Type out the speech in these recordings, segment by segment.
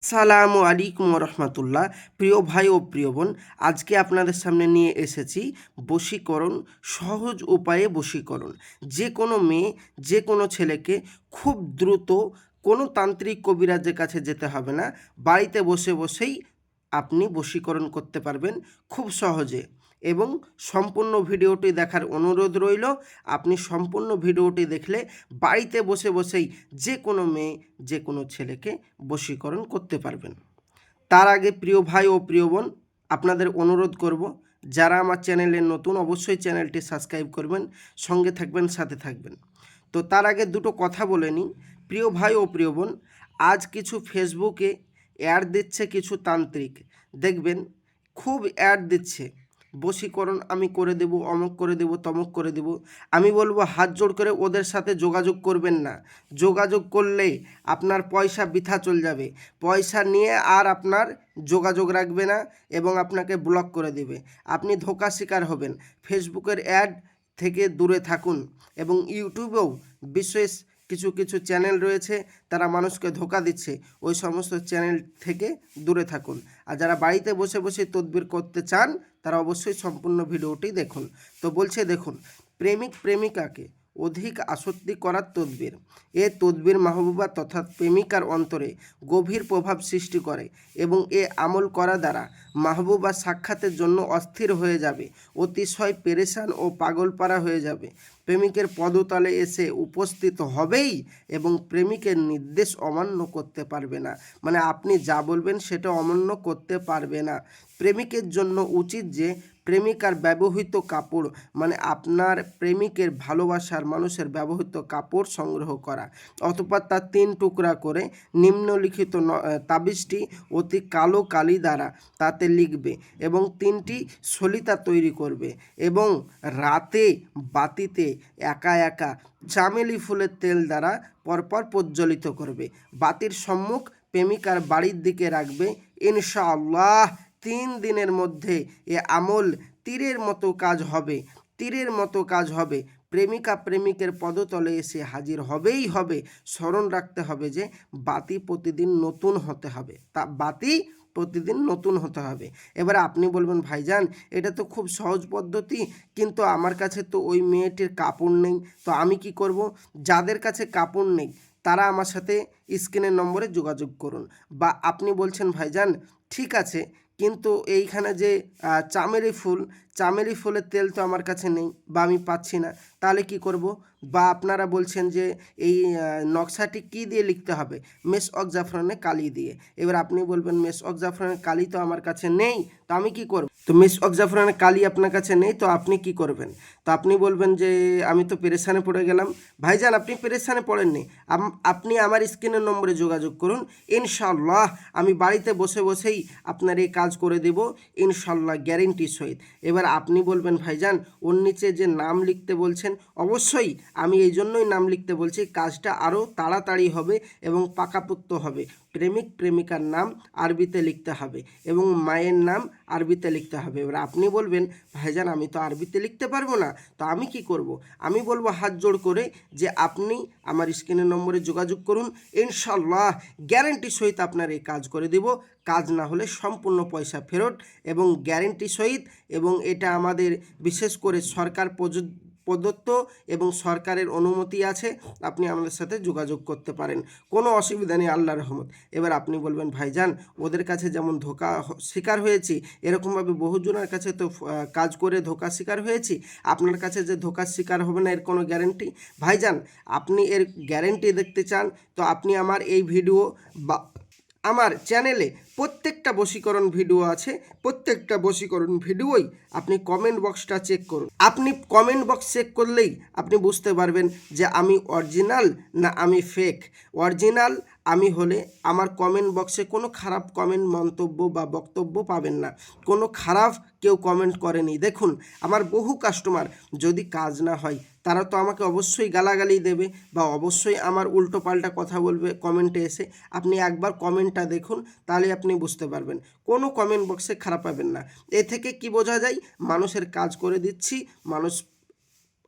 আসসালামু আলাইকুম রহমতুল্লাহ। প্রিয় ভাই ও প্রিয় বোন, আজকে আপনাদের সামনে নিয়ে এসেছি বশীকরণ, সহজ উপায়ে বশীকরণ। যে কোনো মেয়ে, যে কোনো ছেলেকে খুব দ্রুত, কোনো তান্ত্রিক কবিরাজের কাছে যেতে হবে না, বাড়িতে বসে বসেই আপনি বশীকরণ করতে পারবেন খুব সহজে। এবং সম্পূর্ণ ভিডিওটি দেখার অনুরোধ রইল। আপনি সম্পূর্ণ ভিডিওটি দেখলে বাড়িতে বসে বসেই যে কোনো মেয়ে, যে কোনো ছেলেকে বশীকরণ করতে পারবেন। তার আগে প্রিয় ভাই ও প্রিয় বোন, আপনাদের অনুরোধ করব, যারা আমার চ্যানেলে নতুন অবশ্যই চ্যানেলটি সাবস্ক্রাইব করবেন, সঙ্গে থাকবেন, সাথে থাকবেন। তো তার আগে দুটো কথা বলে নিই। প্রিয় ভাই ও প্রিয় বোন, আজ কিছু ফেসবুকে অ্যাড দিচ্ছে কিছু তান্ত্রিক, দেখবেন খুব অ্যাড দিচ্ছে, বশীকরণ আমি করে দেব, অমুক করে দেব, তমুক করে দেব। আমি বলবো হাত জোড় করে ওদের সাথে যোগাযোগ করবেন না। যোগাযোগ করলে আপনার পয়সা বৃথা চলে যাবে। পয়সা নিয়ে আর আপনার যোগাযোগ রাখবে না এবং আপনাকে ব্লক করে দেবে। আপনি ধোঁকা শিকার হবেন। ফেসবুকের অ্যাড থেকে দূরে থাকুন। এবং ইউটিউবেও বিশেষ কিছু কিছু চ্যানেল রয়েছে, তারা মানুষকে ধোঁকা দিচ্ছে, ওই সমস্ত চ্যানেল থেকে দূরে থাকুন। আর যারা বাড়িতে বসে বসে তদবির করতে চান, তারা অবশ্যই সম্পূর্ণ ভিডিওটি দেখুন। তো বলছে দেখুন, প্রেমিক প্রেমিকাকে অধিক আসক্তি করার তদবির। এ তদবির মাহবুবা তথা প্রেমিকার অন্তরে গভীর প্রভাব সৃষ্টি করে এবং এ আমল করা দ্বারা মাহবুবা সাক্ষাতের জন্য অস্থির হয়ে যাবে, অতিশয় পেরেশান ও পাগলপাড়া হয়ে যাবে, প্রেমিকের পদতলে এসে উপস্থিত হবেই এবং প্রেমিকের নির্দেশ অমান্য করতে পারবে না। মানে আপনি যা বলবেন সেটা অমান্য করতে পারবে না। প্রেমিকের জন্য উচিত যে প্রেমিকার ব্যবহৃত কাপড়, মানে আপনার প্রেমিকের ভালোবাসার মানুষের ব্যবহৃত কাপড় সংগ্রহ করা, অতঃপর তার 3 টুকরা করে নিম্নলিখিত তাবিজটি অতি কালো কালি দ্বারা তাতে লিখবে এবং 3টি সলিতা তৈরি করবে এবং রাতে বাতিতে একা একা চামেলি ফুলের তেল দ্বারা পরপর প্রজ্বলিত করবে। বাতির সম্মুখ প্রেমিকার বাড়ির দিকে রাখবে। ইনশাআল্লাহ 3 দিনের মধ্যে এ আমল তীরের মতো কাজ হবে, তীরের মতো কাজ হবে। প্রেমিকা প্রেমিকের পদতলে এসে হাজির হবেই হবে। স্মরণ রাখতে হবে যে বাতি প্রতিদিন নতুন হতে হবে, তা বাতি প্রতিদিন নতুন হতে হবে। এবার আপনি বলবেন ভাইজান এটা তো খুব সহজ পদ্ধতি, কিন্তু আমার কাছে তো ওই মেয়েটির কাপড় নেই, তো আমি কি করব? যাদের কাছে কাপড় নেই তারা আমার সাথে স্ক্রিনের নম্বরে যোগাযোগ করুন। বা আপনি বলছেন ভাইজান ঠিক আছে, কিন্তু এইখানে যে চামেলি ফুলের তেল তো আমার কাছে নেই বা আমি পাচ্ছি না, তাহলে কি করব? বা আপনারা বলছেন যে এই নকশাটি কি দিয়ে লিখতে হবে? মেসওয়াক জাফরানে কালি দিয়ে। এবার আপনি বলবেন মেসওয়াক জাফরানের কালি তো আমার কাছে নেই, তো আমি কি করব? তো মেসওয়াক জাফরানের কালি আপনার কাছে নেই, তো আপনি কি করবেন? তো আপনি বলবেন যে আমি তো পেরেশানে পড়ে গেলাম। ভাইজান আপনি পেরেশানে পড়েননি, আপনি আমার স্ক্রিনের নম্বরে যোগাযোগ করুন। ইনশাআল্লাহ আমি বাড়িতে বসে বসেই আপনার এই কাজ করে দেব, ইনশাআল্লাহ, গ্যারেন্টি সহিত। এবার আপনি বলবেন ভাইজান ওর নিচে যে নাম লিখতে বলছেন, অবশ্যই আমি এই জন্যই নাম লিখতে বলছি, কাজটা আরও তাড়াতাড়ি হবে এবং পাকাপোক্ত হবে। প্রেমিক প্রেমিকার নাম আরবিতে লিখতে হবে এবং মায়ের নাম আরবিতে লিখতে হবে। এবার আপনি বলবেন ভাইজান আমি তো আরবিতে লিখতে পারবো না, তো আমি কি করব? আমি বলবো হাত জোড় করে যে আপনি আমার স্ক্রিনের নম্বরে যোগাযোগ করুন। ইনশাআল্লাহ গ্যারেন্টি সহিত আপনার এই কাজ করে দেব। কাজ না হলে সম্পূর্ণ পয়সা ফেরত এবং গ্যারেন্টি সহিত। এবং এটা আমাদের বিশেষ করে সরকার প্রদত্ত এবং সরকারের অনুমতি আছে। আপনি আমাদের সাথে যোগাযোগ করতে পারেন, কোনো অসুবিধা নেই, আল্লাহর রহমত। এবার আপনি বলবেন ভাইজান ওদের কাছে যেমন ধোঁকা শিকার হয়েছি, এরকমভাবে বহুজনের কাছে তো কাজ করে ধোঁকা শিকার হয়েছি, আপনার কাছে যে ধোঁকার শিকার হবে না এর কোনো গ্যারেন্টি? ভাইজান আপনি এর গ্যারেন্টি দেখতে চান, তো আপনি আমার এই ভিডিও বা আমার চ্যানেলে প্রত্যেকটা বশীকরণ ভিডিও আছে, প্রত্যেকটা বশীকরণ ভিডিওই আপনি কমেন্ট বক্সটা চেক করুন। আপনি কমেন্ট বক্স চেক করলেই আপনি বুঝতে পারবেন যে আমি অরিজিনাল না আমি ফেক। অরিজিনাল আমি হলে আমার কমেন্ট বক্সে কোনো খারাপ কমেন্ট, মন্তব্য বা বক্তব্য পাবেন না। কোনো খারাপ কেউ কমেন্ট করেনি। দেখুন আমার বহু কাস্টমার যদি কাজ না হয় তারা তো আমাকে অবশ্যই গালাগালি দেবে বা অবশ্যই আমার উল্টো পাল্টা কথা বলবে কমেন্টে এসে। আপনি একবার কমেন্টটা দেখুন, তাহলে আপনি বুঝতে পারবেন কোনো কমেন্ট বক্সে খারাপ পাবেন না। এ থেকে কি বোঝা যায়? মানুষের কাজ করে দিচ্ছি, মানুষ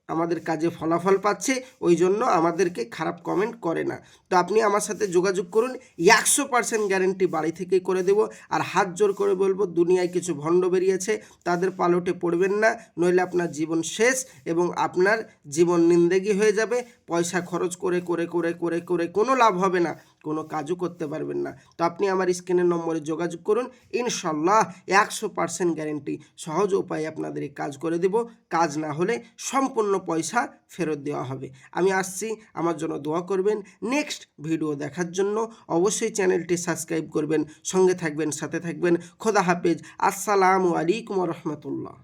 আমাদের কাজে ফলাফল পাচ্ছে, ওই জন্য আমাদেরকে খারাপ কমেন্ট করে না। তো আপনি আমার সাথে যোগাযোগ করুন, 100% গ্যারেন্টি বাড়ি থেকেই করে দেব। আর হাত জোর করে বলবো, দুনিয়ায় কিছু ভণ্ড বেরিয়েছে, তাদের পালটে পড়বেন না, নইলে আপনার জীবন শেষ এবং আপনার জীবন নিন্দেগি হয়ে যাবে। পয়সা খরচ করে করে করে করে করে কোনো লাভ হবে না, কোনো কাজও করতে পারবেন না। তো আপনি আমার স্ক্রিনের নম্বরে যোগাযোগ করুন, ইনশাল্লাহ 100% গ্যারেন্টি সহজ উপায়ে আপনাদের এই কাজ করে দেব। কাজ না হলে সম্পূর্ণ পয়সা ফেরত দেওয়া হবে। আমি আসছি, আমার জন্য দোয়া করবেন। নেক্সট ভিডিও দেখার জন্য অবশ্যই চ্যানেলটি সাবস্ক্রাইব করবেন, সঙ্গে থাকবেন, সাথে থাকবেন। খোদা হাফেজ। আসসালামু আলাইকুম রহমতুল্লাহ।